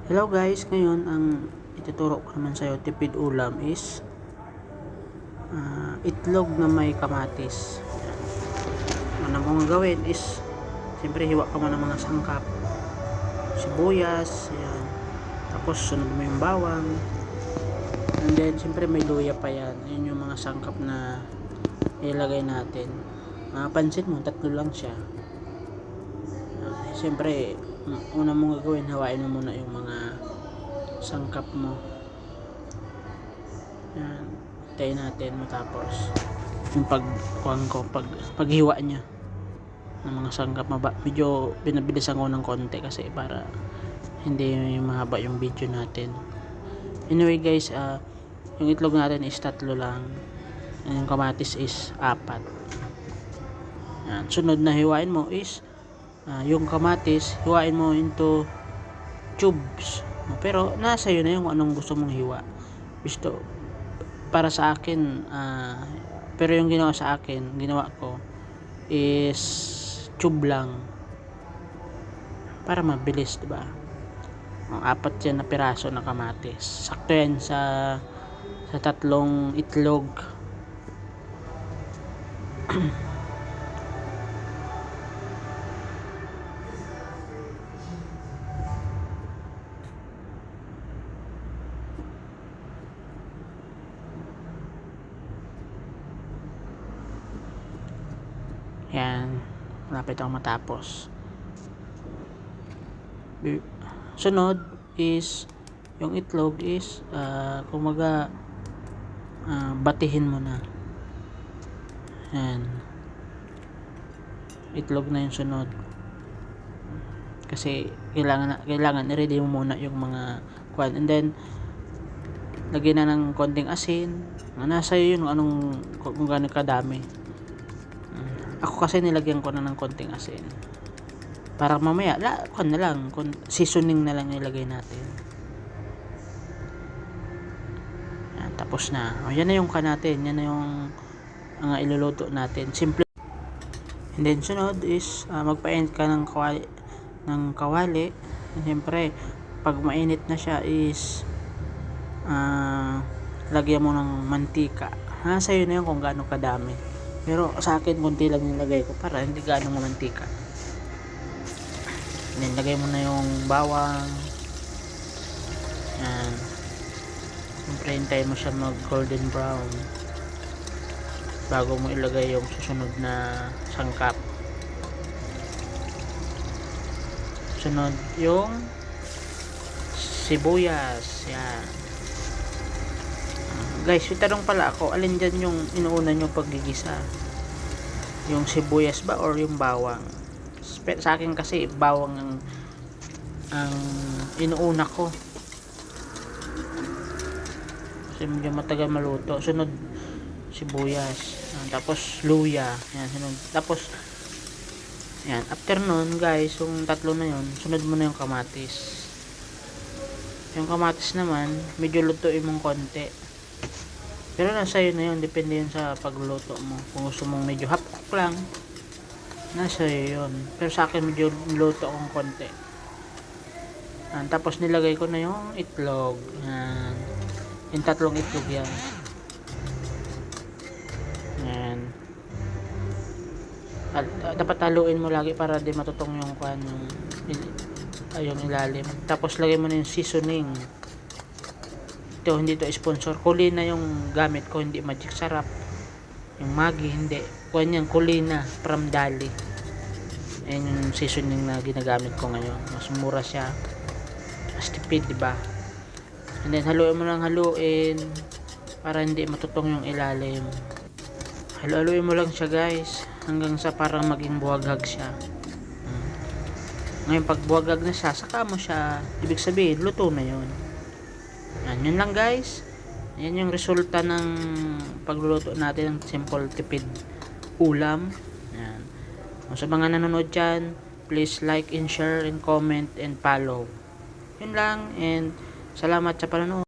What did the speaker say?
Hello guys, ngayon ang ituturo ko naman sa'yo tipid ulam is itlog na may kamatis. Ano mong gawin is siyempre hiwa ka mo ng mga sangkap, sibuyas, yan. Tapos sunod mo yung bawang, and then siyempre may luya pa yan. Yun yung mga sangkap na ilagay natin. Pansin mo, tatlo lang siya. Siyempre una mong gagawin, hawain mo muna yung mga sangkap mo. Yan, tayo natin matapos yung paghiwa niya ng mga sangkap. Medyo pinabilisan ko ng konti kasi para hindi mahaba yung video natin. Anyway guys, yung itlog natin is 3 lang, and yung kamatis is 4. Yan, sunod na hiwain mo is yung kamatis, hiwain mo into tubes. Pero nasa iyo na yung anong gusto mong hiwa. Gusto para sa akin, pero yung ginawa ko is tube lang para mabilis, diba? Ang 4 yan na piraso na kamatis, sakto yan sa 3 itlog. Yan, malapit ako matapos. Sunod is yung itlog is kumaga batihin mo na. Yan, itlog na yung sunod kasi kailangan i-ready mo muna yung mga kwan, and then lagyan na ng konting asin. Nasa iyo yun kung gaano kadami. Ako kasi nilagyan ko na ng konting asin para mamaya seasoning na lang ilagay natin. Yan, tapos na. Yan na yung natin, yan na yung iluluto natin, simple. And then sunod is magpainit ka ng kawali. And siyempre pag mainit na siya is lagyan mo ng mantika. Sa'yo na yun kung gaano kadami, pero sa akin konti lang nilagay ko para hindi gaano mamantika. Then lagay mo na yung bawang. Yan, siyempre hintayin mo siya mag golden brown bago mo ilagay yung susunod na sangkap. Sunod yung sibuyas. Yan guys, yung tanong pala ako, alin dyan yung inuuna nyo paggigisa, yung sibuyas ba or yung bawang? Sa akin kasi bawang ang inuuna ko kasi medyo matagal maluto. Sunod sibuyas, tapos luya. Yan, sunod. Tapos yan, after nun guys, yung tatlo na yun, sunod mo na yung kamatis. Yung kamatis naman medyo lutuin mong konti, pero nasa iyo na yun, depende yun sa pagluluto mo. Kung gusto mong medyo half cook lang, nasa iyo yun. Pero sa akin medyo niluto akong konti. Tapos nilagay ko na yung itlog. Yung 3 itlog yan. Yan. Dapat haluin mo lagi para di matutong yung ilalim. Tapos lagay mo na yung seasoning. Ito, hindi to sponsor. Kulina yung gamit ko, hindi Magic Sarap. Yung Maggi, hindi. Kuha niyang Kulina from Dali. Ayan yung seasoning na ginagamit ko ngayon. Mas mura siya. Mas tipid, diba? And then, haluin mo lang haluin para hindi matutong yung ilalim. Haluin mo lang siya guys hanggang sa parang maging buwagag siya. Ngayon, pag buwagag na siya, saka mo siya. Ibig sabihin, luto na yun. Yun lang guys. Yan yung resulta ng pagluluto natin ng simple tipid ulam. Yan. Sa mga nanonood dyan, please like and share and comment and follow. Yun lang, and salamat sa panonood.